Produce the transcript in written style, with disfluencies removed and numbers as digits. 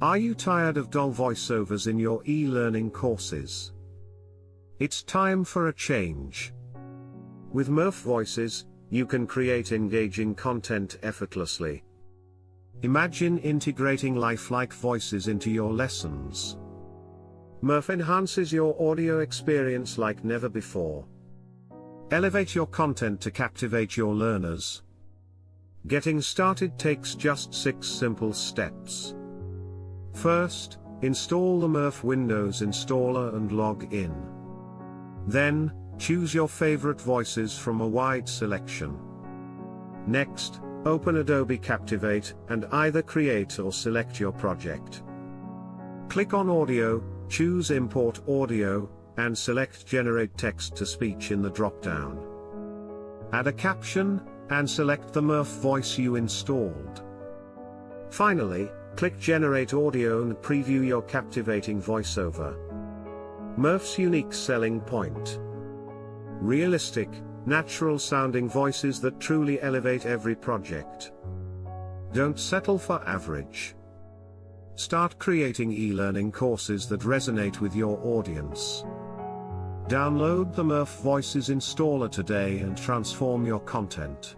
Are you tired of dull voiceovers in your e-learning courses? It's time for a change. With Murf Voices, you can create engaging content effortlessly. Imagine integrating lifelike voices into your lessons. Murf enhances your audio experience like never before. Elevate your content to captivate your learners. Getting started takes just 6 simple steps. First, install the Murf Windows installer and log in. Then, choose your favorite voices from a wide selection. Next, open Adobe Captivate and either create or select your project. Click on Audio, choose Import Audio, and select Generate Text-to-Speech in the drop-down. Add a caption, and select the Murf voice you installed. Finally, click Generate Audio and preview your captivating voiceover. Murf's unique selling point: realistic, natural-sounding voices that truly elevate every project. Don't settle for average. Start creating e-learning courses that resonate with your audience. Download the Murf Voices installer today and transform your content.